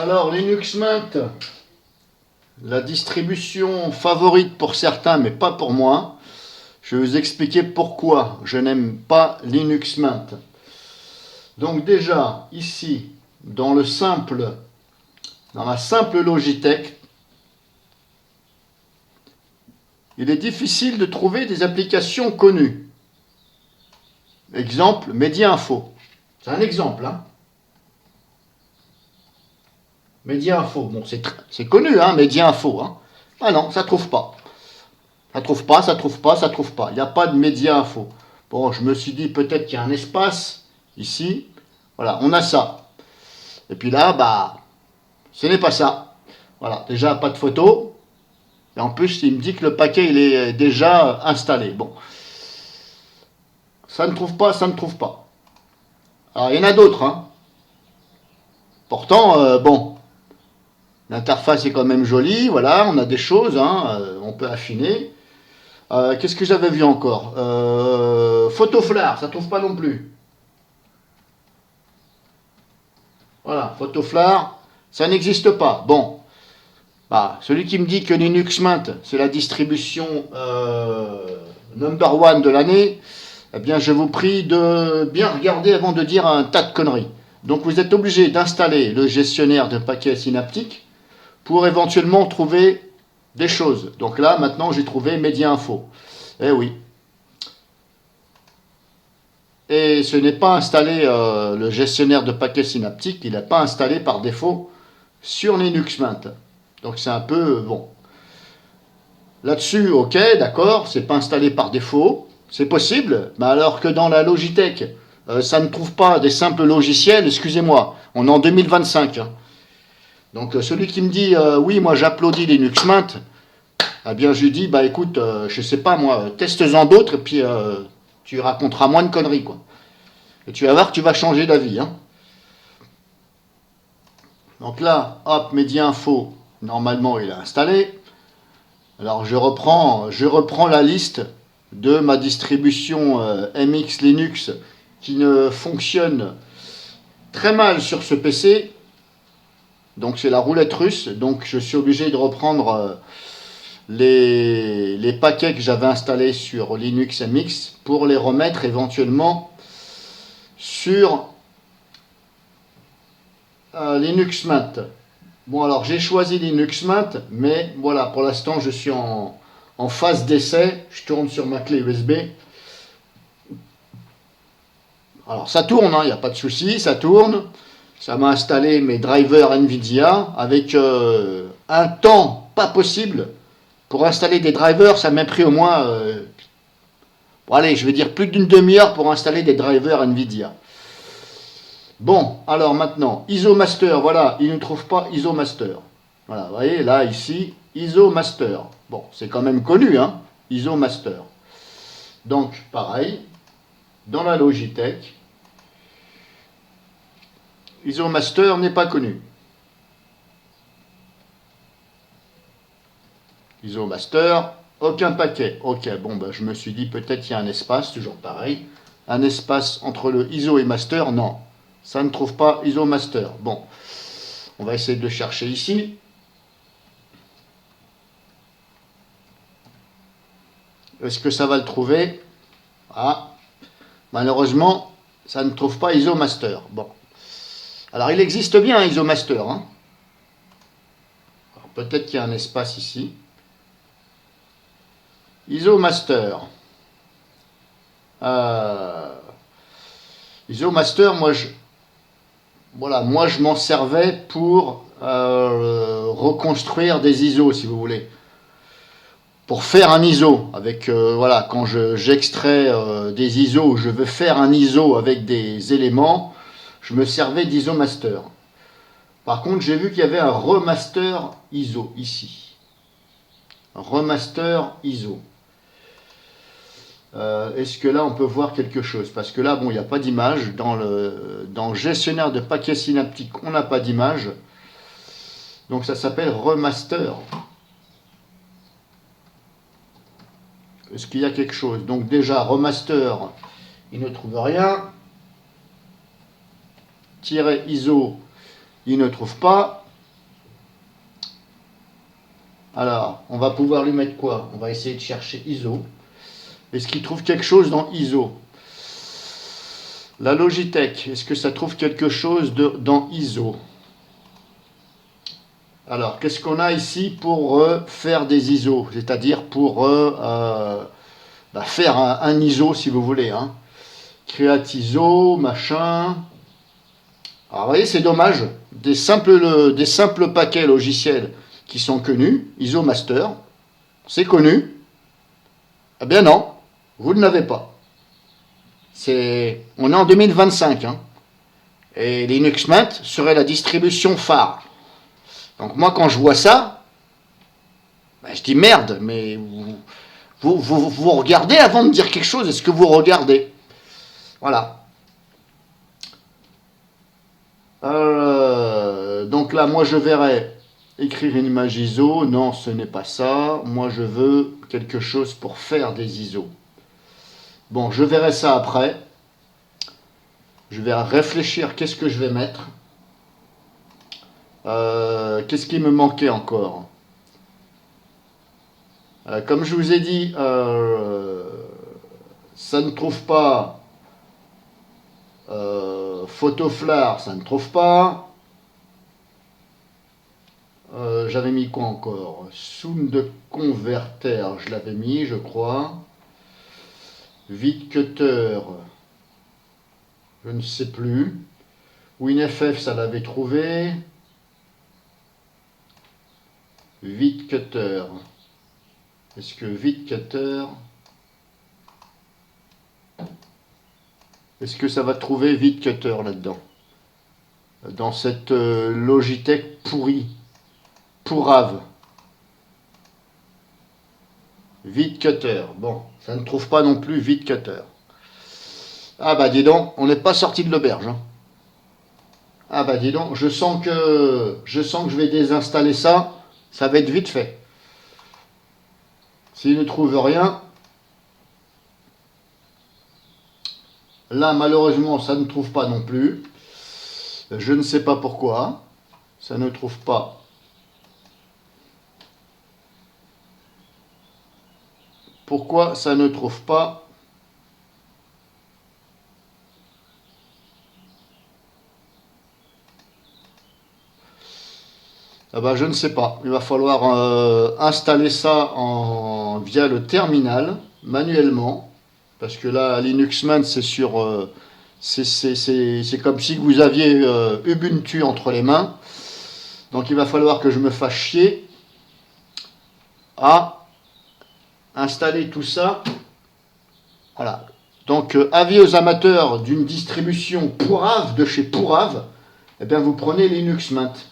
Alors, Linux Mint, la distribution favorite pour certains, mais pas pour moi. Je vais vous expliquer pourquoi je n'aime pas Linux Mint. Donc déjà, ici, dans la simple Logitech, il est difficile de trouver des applications connues. Exemple, Média-Info. C'est un exemple, hein. Média-Info, bon, c'est connu, hein, Média-Info. Hein. Ah non, ça trouve pas. Ça trouve pas, ça trouve pas, ça trouve pas. Il n'y a pas de Média-Info. Bon, je me suis dit peut-être qu'il y a un espace, ici. Voilà, on a ça. Et puis là, bah, ce n'est pas ça. Voilà, déjà, pas de photo. Et en plus, il me dit que le paquet, il est déjà installé. Bon. Ça ne trouve pas, ça ne trouve pas. Alors, il y en a d'autres, hein. Pourtant, bon, l'interface est quand même jolie, voilà, on a des choses, hein, on peut affiner. Qu'est-ce que j'avais vu encore Photoflar, ça ne trouve pas non plus. Voilà, Photoflar, ça n'existe pas. Bon, bah, celui qui me dit que Linux Mint, c'est la distribution number one de l'année, eh bien, je vous prie de bien regarder avant de dire un tas de conneries. Donc, vous êtes obligé d'installer le gestionnaire de paquets synaptiques pour éventuellement trouver des choses. Donc là, maintenant, j'ai trouvé Média-Info. Eh oui. Et ce n'est pas installé, le gestionnaire de paquets synaptiques, il n'est pas installé par défaut sur Linux Mint. Donc c'est un peu, bon. Là-dessus, ok, d'accord, c'est pas installé par défaut, c'est possible, mais alors que dans la Logitech, ça ne trouve pas des simples logiciels, excusez-moi, on est en 2025. Hein. Donc celui qui me dit, oui, moi j'applaudis Linux Mint, eh bien je lui dis, bah écoute, je sais pas moi, teste-en d'autres, et puis tu raconteras moins de conneries, quoi. Et tu vas voir que tu vas changer d'avis. Hein. Donc là, hop, Média-Info, normalement il est installé. Alors je reprends la liste de ma distribution MX Linux qui ne fonctionne très mal sur ce PC. Donc c'est la roulette russe. Donc je suis obligé de reprendre les paquets que j'avais installés sur Linux MX pour les remettre éventuellement sur Linux Mint. Bon, alors j'ai choisi Linux Mint, mais voilà, pour l'instant je suis en phase d'essai. Je tourne sur ma clé USB. Alors ça tourne, il n'y a pas de souci, ça tourne. Ça m'a installé mes drivers NVIDIA avec un temps pas possible. Pour installer des drivers, ça m'a pris au moins, bon, allez, je vais dire plus d'une demi-heure pour installer des drivers NVIDIA. Bon, alors maintenant, ISO Master, voilà, il ne trouve pas ISO Master. Voilà, vous voyez, là, ici, ISO Master. Bon, c'est quand même connu, hein, ISO Master. Donc, pareil, dans la Logitech, ISO Master n'est pas connu. ISO Master, aucun paquet. Ok, bon, ben, je me suis dit peut-être qu'il y a un espace, toujours pareil. Un espace entre le ISO et Master, non. Ça ne trouve pas ISO Master. Bon, on va essayer de le chercher ici. Est-ce que ça va le trouver? Ah, malheureusement, ça ne trouve pas ISO Master. Bon. Alors, il existe bien un ISO Master. Hein. Peut-être qu'il y a un espace ici. ISO Master. ISO Master, moi je m'en servais pour reconstruire des ISO, si vous voulez. Pour faire un ISO, avec voilà, quand j'extrais des ISO, je veux faire un ISO avec des éléments, je me servais d'ISO Master. Par contre, j'ai vu qu'il y avait un remaster ISO ici. Remaster ISO. Est-ce que là on peut voir quelque chose? Parce que là, bon, il n'y a pas d'image. Dans le gestionnaire de paquets synaptiques, on n'a pas d'image. Donc ça s'appelle remaster. Est-ce qu'il y a quelque chose? Donc déjà, remaster, il ne trouve rien. ISO, il ne trouve pas. Alors, on va pouvoir lui mettre quoi? On va essayer de chercher ISO. Est-ce qu'il trouve quelque chose dans ISO? La Logitech, est-ce que ça trouve quelque chose dans ISO? Alors, qu'est-ce qu'on a ici pour faire des ISO? C'est-à-dire pour faire un ISO, si vous voulez. Hein. Create ISO, machin. Alors, vous voyez, c'est dommage. Des simples paquets logiciels qui sont connus, ISO Master, c'est connu. Eh bien non, vous ne l'avez pas. On est en 2025. Hein, et Linux Mint serait la distribution phare. Donc moi, quand je vois ça, je dis merde, mais vous regardez avant de dire quelque chose. Est-ce que vous regardez? Voilà. Donc là, moi, je verrais écrire une image ISO. Non, ce n'est pas ça. Moi, je veux quelque chose pour faire des ISO. Bon, je verrai ça après. Je vais réfléchir qu'est-ce que je vais mettre. Qu'est-ce qui me manquait encore? Comme je vous ai dit, ça ne trouve pas Photoflar, ça ne trouve pas. J'avais mis quoi encore? Sound Converter, je l'avais mis, je crois. Vidcutter, je ne sais plus. WinFF, ça l'avait trouvé. Vidcutter. Est-ce que Vidcutter... Est-ce que ça va trouver Vidcutter là-dedans? Dans cette Logitech pourrie. Pourrave. Vidcutter. Bon, ça ne trouve pas non plus Vidcutter. Ah bah dis donc, on n'est pas sorti de l'auberge. Hein. Ah bah dis donc, je sens que je vais désinstaller ça. Ça va être vite fait. S'il ne trouve rien, là malheureusement ça ne trouve pas non plus. Je ne sais pas pourquoi. Ça ne trouve pas. Pourquoi ça ne trouve pas? Ah bah, je ne sais pas. Il va falloir installer ça via le terminal, manuellement. Parce que là, Linux Mint, c'est sur... c'est comme si vous aviez Ubuntu entre les mains. Donc il va falloir que je me fasse chier à installer tout ça. Voilà. Donc avis aux amateurs d'une distribution Pourrave de chez Pourrave, eh bien vous prenez Linux Mint.